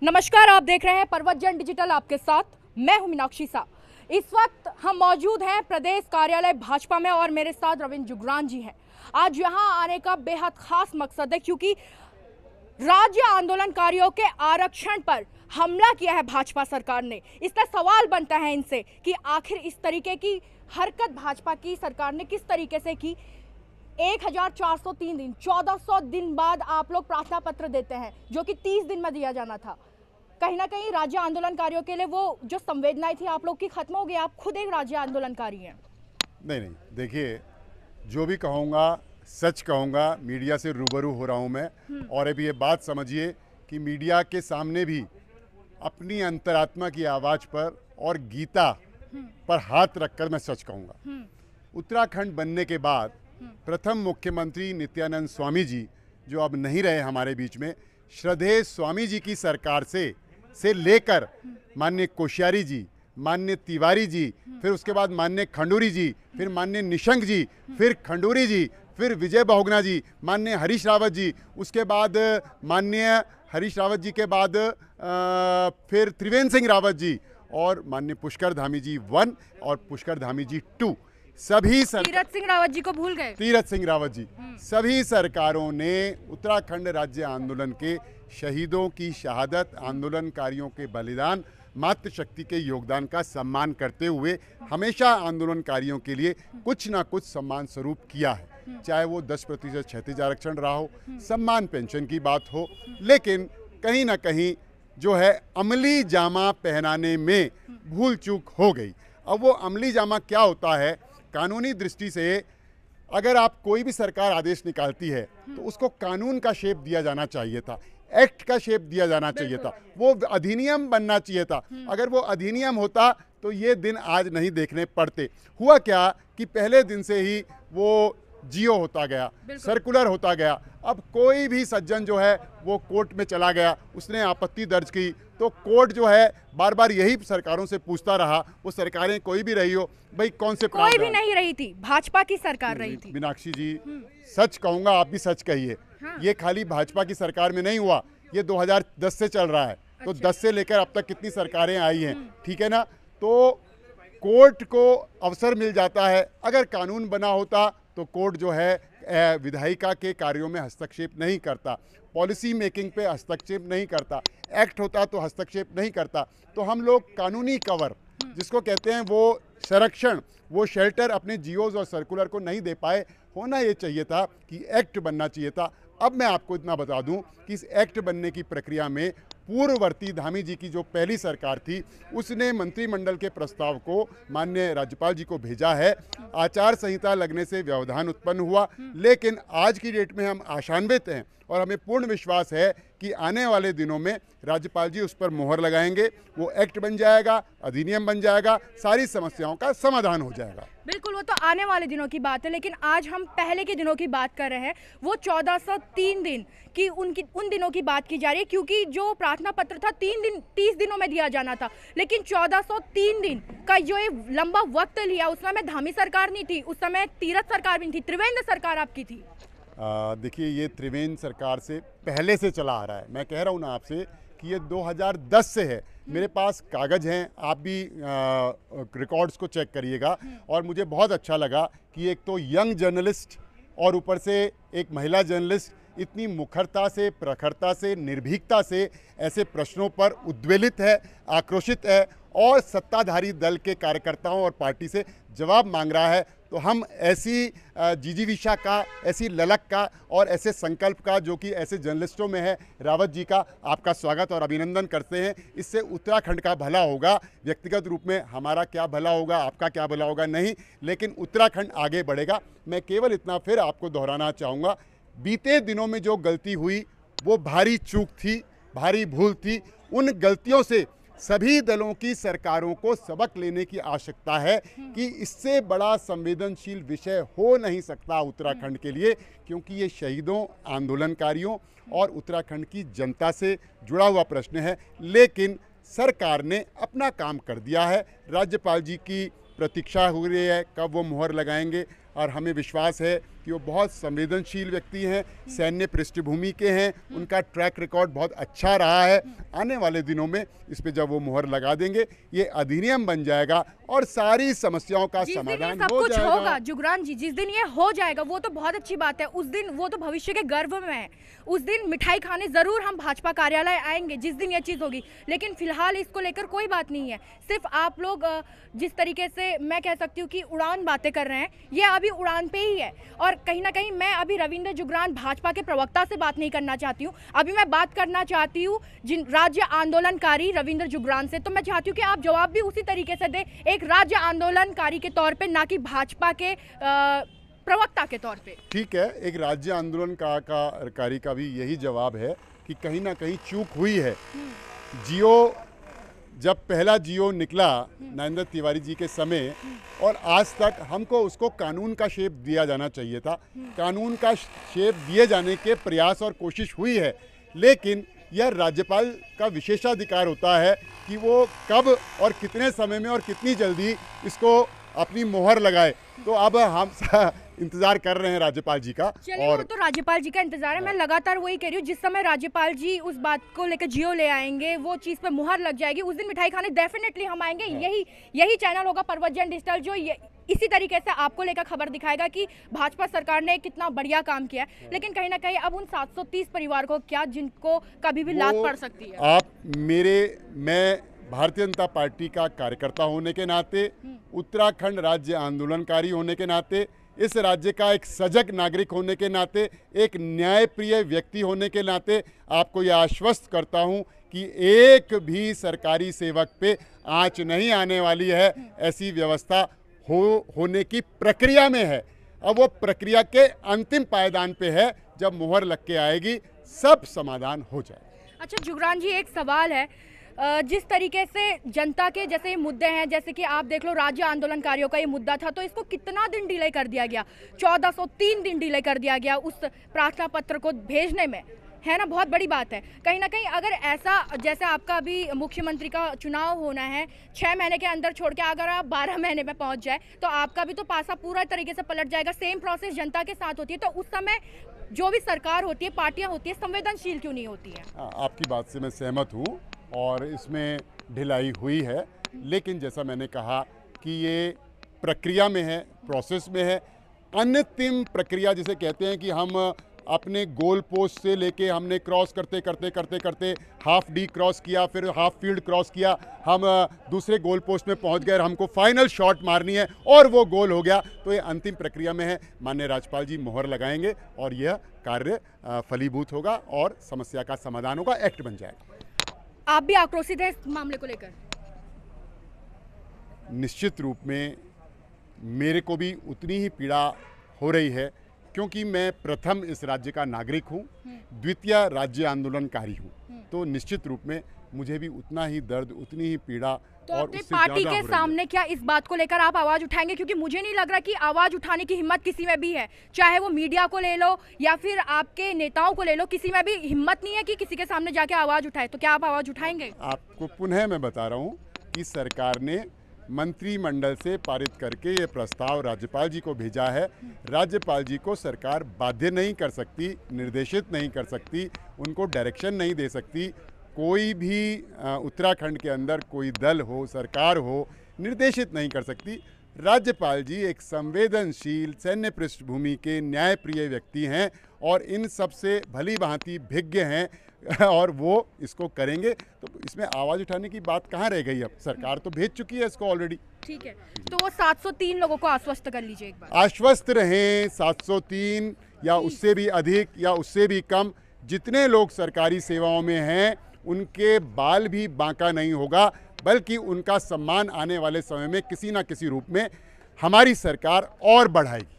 नमस्कार, आप देख रहे हैं पर्वतजन डिजिटल, आपके साथ मैं हूं मीनाक्षी शाह। इस वक्त हम मौजूद हैं प्रदेश कार्यालय भाजपा में और मेरे साथ रविंद्र जुगरान जी हैं। आज यहां आने का बेहद खास मकसद है क्योंकि राज्य आंदोलनकारियों के आरक्षण पर हमला किया है भाजपा सरकार ने। इसका सवाल बनता है इनसे कि आखिर इस तरीके की हरकत भाजपा की सरकार ने किस तरीके से की। 1403 दिन, 1400 दिन बाद आप लोग प्रार्थना पत्र देते हैं जो कि 30 दिन में दिया जाना था। कहीं ना कहीं राज्य आंदोलनकारियों के लिए वो जो संवेदनाएं थी आप लोग की खत्म हो गई। आप खुद एक राज्य आंदोलनकारी हैं। नहीं, देखिए, जो भी कहूँगा सच कहूँगा। मीडिया से रूबरू हो रहा हूँ मैं, और अभी ये बात समझिए कि मीडिया के सामने भी अपनी अंतरात्मा की आवाज़ पर और गीता पर हाथ रखकर मैं सच कहूँगा। उत्तराखंड बनने के बाद प्रथम मुख्यमंत्री नित्यानंद स्वामी जी, जो अब नहीं रहे हमारे बीच में, श्रद्धेय स्वामी जी की सरकार से लेकर माननीय कोश्यारी जी, माननीय तिवारी जी, फिर उसके बाद माननीय खंडूरी जी, फिर माननीय निशंक जी, फिर खंडूरी जी, फिर विजय बहुगुणा जी, माननीय हरीश रावत जी, उसके बाद माननीय हरीश रावत जी के बाद फिर त्रिवेंद्र सिंह रावत जी, और माननीय पुष्कर धामी जी 1 और पुष्कर धामी जी 2, सभी तीरथ सिंह रावत जी को भूल गए। तीरथ सिंह रावत जी, सभी सरकारों ने उत्तराखंड राज्य आंदोलन के शहीदों की शहादत, आंदोलनकारियों के बलिदान, मातृशक्ति के योगदान का सम्मान करते हुए हमेशा आंदोलनकारियों के लिए कुछ ना कुछ सम्मान स्वरूप किया है। चाहे वो 10% क्षैतिज आरक्षण रहा हो, सम्मान पेंशन की बात हो, लेकिन कहीं ना कहीं जो है अमली जामा पहनाने में भूल चूक हो गई। अब वो अमली जामा क्या होता है? कानूनी दृष्टि से अगर आप कोई भी सरकार आदेश निकालती है तो उसको कानून का शेप दिया जाना चाहिए था, एक्ट का शेप दिया जाना चाहिए था, वो अधिनियम बनना चाहिए था। अगर वो अधिनियम होता तो ये दिन आज नहीं देखने पड़ते। हुआ क्या कि पहले दिन से ही वो जियो होता गया, सर्कुलर होता गया। अब कोई भी सज्जन जो है वो कोर्ट में चला गया, उसने आपत्ति दर्ज की, तो कोर्ट जो है बार बार यही सरकारों से पूछता रहा, वो सरकारें कोई भी रही हो, भाई कौन से कोई भी नहीं रही थी, भाजपा की सरकार रही थी। मीनाक्षी जी, सच कहूंगा, आप भी सच कहिए। ये खाली भाजपा की सरकार में नहीं हुआ, ये 2010 से चल रहा है। तो 10 से लेकर अब तक कितनी सरकारें आई हैं, ठीक है ना? तो कोर्ट को अवसर मिल जाता है। अगर कानून बना होता तो कोर्ट जो है विधायिका के कार्यों में हस्तक्षेप नहीं करता, पॉलिसी मेकिंग पे हस्तक्षेप नहीं करता, एक्ट होता तो हस्तक्षेप नहीं करता। तो हम लोग कानूनी कवर, जिसको कहते हैं वो संरक्षण, वो शेल्टर अपने जियोज और सर्कुलर को नहीं दे पाए। होना ये चाहिए था कि एक्ट बनना चाहिए था। अब मैं आपको इतना बता दूं कि इस एक्ट बनने की प्रक्रिया में पूर्ववर्ती धामी जी की जो पहली सरकार थी, उसने मंत्रिमंडल के प्रस्ताव को माननीय राज्यपाल जी को भेजा है। आचार संहिता लगने से व्यवधान उत्पन्न हुआ, लेकिन आज की डेट में हम आशान्वित हैं और हमें पूर्ण विश्वास है कि आने वाले दिनों में राज्यपाल जी उस पर मोहर लगाएंगे, वो एक्ट बन जाएगा, अधिनियम बन जाएगा, सारी समस्याओं का समाधान हो जाएगा। बिल्कुल, वो तो आने वाले दिनों की बात है, लेकिन आज हम पहले के दिनों की बात कर रहे हैं। वो 1403 दिन की उन दिनों की बात की जा रही है, क्योंकि जो प्रार्थना पत्र था 30 दिनों में दिया जाना था, लेकिन 1403 दिन का जो ये लंबा वक्त लिया, उस समय धामी सरकार नहीं थी, उस समय तीरथ सरकार भी नहीं थी, त्रिवेंद्र सरकार आपकी थी। देखिए, ये त्रिवेंद्र सरकार से पहले से चला आ रहा है। मैं कह रहा हूँ ना आपसे कि ये 2010 से है। मेरे पास कागज़ हैं, आप भी रिकॉर्ड्स को चेक करिएगा। और मुझे बहुत अच्छा लगा कि एक तो यंग जर्नलिस्ट और ऊपर से एक महिला जर्नलिस्ट इतनी मुखरता से, प्रखरता से, निर्भीकता से ऐसे प्रश्नों पर उद्वेलित है, आक्रोशित है और सत्ताधारी दल के कार्यकर्ताओं और पार्टी से जवाब मांग रहा है। तो हम ऐसी जिजीविषा का, ऐसी ललक का और ऐसे संकल्प का जो कि ऐसे जर्नलिस्टों में है, रावत जी का आपका स्वागत और अभिनंदन करते हैं। इससे उत्तराखंड का भला होगा। व्यक्तिगत रूप में हमारा क्या भला होगा, आपका क्या भला होगा नहीं, लेकिन उत्तराखंड आगे बढ़ेगा। मैं केवल इतना फिर आपको दोहराना चाहूँगा, बीते दिनों में जो गलती हुई वो भारी चूक थी, भारी भूल थी। उन गलतियों से सभी दलों की सरकारों को सबक लेने की आवश्यकता है कि इससे बड़ा संवेदनशील विषय हो नहीं सकता उत्तराखंड के लिए, क्योंकि ये शहीदों, आंदोलनकारियों और उत्तराखंड की जनता से जुड़ा हुआ प्रश्न है। लेकिन सरकार ने अपना काम कर दिया है। राज्यपाल जी की प्रतीक्षा हो रही है कब वो मोहर लगाएंगे, और हमें विश्वास है कि वो बहुत संवेदनशील व्यक्ति हैं, सैन्य पृष्ठभूमि के हैं, उनका ट्रैक रिकॉर्ड बहुत अच्छा रहा है। आने वाले दिनों में इस पे जब वो मुहर लगा देंगे, ये अधिनियम बन जाएगा और सारी समस्याओं का समाधान सब हो कुछ जाएगा। होगा जुगरान जी, जिस दिन ये हो जाएगा वो तो बहुत अच्छी बात है। उस दिन वो तो भविष्य के गर्व में है। उस दिन मिठाई खाने जरूर हम भाजपा कार्यालय आएंगे जिस दिन ये चीज होगी, लेकिन फिलहाल इसको लेकर कोई बात नहीं है। सिर्फ आप लोग जिस तरीके से मैं कह सकती हूँ कि उड़ान बातें कर रहे हैं, ये अभी उड़ान पे ही है। और कहीं ना कहीं मैं अभी रविंद्र जुगरान भाजपा के प्रवक्ता से बात नहीं करना चाहती हूँ, अभी मैं बात करना चाहती हूँ जिन राज्य आंदोलनकारी रविंद्र जुगरान से। तो मैं चाहती हूँ कि आप जवाब भी उसी तरीके से दें, एक राज्य आंदोलनकारी के तौर पे, ना कि भाजपा के प्रवक्ता के तौर पे। ठीक है, एक राज्य आंदोलनकारी का भी यही जवाब है कि कहीं ना कहीं चूक हुई है। जियो, जब पहला जियो निकला नरेंद्र तिवारी जी के समय, और आज तक हमको उसको कानून का शेप दिया जाना चाहिए था। कानून का शेप दिए जाने के प्रयास और कोशिश हुई है, लेकिन यह राज्यपाल का विशेषाधिकार होता है कि वो कब और कितने समय में और कितनी जल्दी इसको अपनी मोहर लगाए। तो अब हम इंतजार कर रहे हैं राज्यपाल जी का। और तो राज्यपाल जी का इंतजार है। मैं लगातार वही कह रही हूँ, जिस समय राज्यपाल जी उस बात को लेकर जियो ले आएंगे, वो चीज़ पे मुहर लग जाएगी, उस दिन मिठाई खाने डेफिनेटली हम आएंगे। यही चैनल होगा परवतजन डिजिटल, जो इसी तरीके से आपको लेकर खबर दिखाएगा कि भाजपा सरकार ने कितना बढ़िया काम किया है। लेकिन कहीं ना कहीं अब उन 730 परिवार को क्या, जिनको कभी भी लात पड़ सकती है। मैं भारतीय जनता पार्टी का कार्यकर्ता होने के नाते, उत्तराखंड राज्य आंदोलनकारी होने के नाते, इस राज्य का एक सजग नागरिक होने के नाते, एक न्यायप्रिय व्यक्ति होने के नाते आपको यह आश्वस्त करता हूं कि एक भी सरकारी सेवक पे आंच नहीं आने वाली है। ऐसी व्यवस्था होने की प्रक्रिया में है। अब वो प्रक्रिया के अंतिम पायदान पे है, जब मुहर लग के आएगी सब समाधान हो जाएगा। अच्छा जुगरान जी, एक सवाल है, जिस तरीके से जनता के जैसे मुद्दे हैं, जैसे कि आप देख लो राज्य आंदोलनकारियों का ये मुद्दा था, तो इसको कितना दिन डिले कर दिया गया, 1403 दिन डिले कर दिया गया उस प्रार्थना पत्र को भेजने में, है ना। बहुत बड़ी बात है। कहीं ना कहीं अगर ऐसा, जैसे आपका अभी मुख्यमंत्री का चुनाव होना है, 6 महीने के अंदर छोड़ के अगर आप 12 महीने में पहुंच जाए तो आपका भी तो पासा पूरा तरीके से पलट जाएगा। सेम प्रोसेस जनता के साथ होती है, तो उस समय जो भी सरकार होती है, पार्टियां होती है, संवेदनशील क्यों नहीं होती है? आपकी बात से मैं सहमत हूँ और इसमें ढिलाई हुई है, लेकिन जैसा मैंने कहा कि ये प्रक्रिया में है, प्रोसेस में है। अंतिम प्रक्रिया जिसे कहते हैं कि हम अपने गोल पोस्ट से लेके हमने क्रॉस करते हाफ डी क्रॉस किया, फिर हाफ फील्ड क्रॉस किया, हम दूसरे गोल पोस्ट में पहुंच गए, हमको फाइनल शॉट मारनी है और वो गोल हो गया। तो ये अंतिम प्रक्रिया में है। माननीय राज्यपाल जी मोहर लगाएंगे और यह कार्य फलीभूत होगा और समस्या का समाधान होगा, एक्ट बन जाएगा। आप भी आक्रोशित हैं इस मामले को लेकर? निश्चित रूप में मेरे को भी उतनी ही पीड़ा हो रही है, क्योंकि मैं प्रथम इस राज्य का नागरिक हूँ, द्वितीय राज्य आंदोलनकारी हूँ। तो निश्चित रूप में मुझे भी उतना ही दर्द, उतनी ही पीड़ा तो और अपने उससे पार्टी ज़्यादा के सामने क्या इस बात को लेकर आप आवाज उठाएंगे? क्योंकि मुझे नहीं लग रहा कि आवाज उठाने की हिम्मत किसी में भी है, चाहे वो मीडिया को ले लो या फिर आपके नेताओं को ले लो, किसी में भी हिम्मत नहीं है कि किसी के सामने जाके आवाज उठाए। तो क्या आप आवाज उठाएंगे? आपको पुनः मैं बता रहा हूँ कि सरकार ने मंत्रिमंडल से पारित करके ये प्रस्ताव राज्यपाल जी को भेजा है। राज्यपाल जी को सरकार बाध्य नहीं कर सकती, निर्देशित नहीं कर सकती, उनको डायरेक्शन नहीं दे सकती। कोई भी उत्तराखंड के अंदर कोई दल हो, सरकार हो, निर्देशित नहीं कर सकती। राज्यपाल जी एक संवेदनशील सैन्य पृष्ठभूमि के न्यायप्रिय व्यक्ति हैं और इन सब से भली भांति भिज्ञ हैं और वो इसको करेंगे। तो इसमें आवाज़ उठाने की बात कहाँ रह गई? अब सरकार तो भेज चुकी है इसको ऑलरेडी। ठीक है, तो वो 703 लोगों को आश्वस्त कर लीजिए एक बार। आश्वस्त रहें, 703 या उससे भी अधिक या उससे भी कम, जितने लोग सरकारी सेवाओं में हैं उनके बाल भी बांका नहीं होगा, बल्कि उनका सम्मान आने वाले समय में किसी ना किसी रूप में हमारी सरकार और बढ़ाएगी।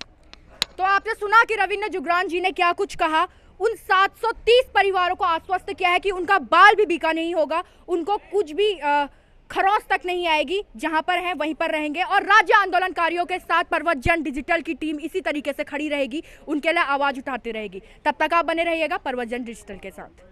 तो आपने सुना कि रविंद्र जुगरान जी ने क्या कुछ कहा। उन 730 परिवारों को आश्वस्त किया है कि उनका बाल भी बीका नहीं होगा, उनको कुछ भी खरोंच तक नहीं आएगी, जहां पर हैं वहीं पर रहेंगे। और राज्य आंदोलनकारियों के साथ परवतजन डिजिटल की टीम इसी तरीके से खड़ी रहेगी, उनके लिए आवाज उठाती रहेगी। तब तक आप बने रहिएगा परवतजन डिजिटल के साथ।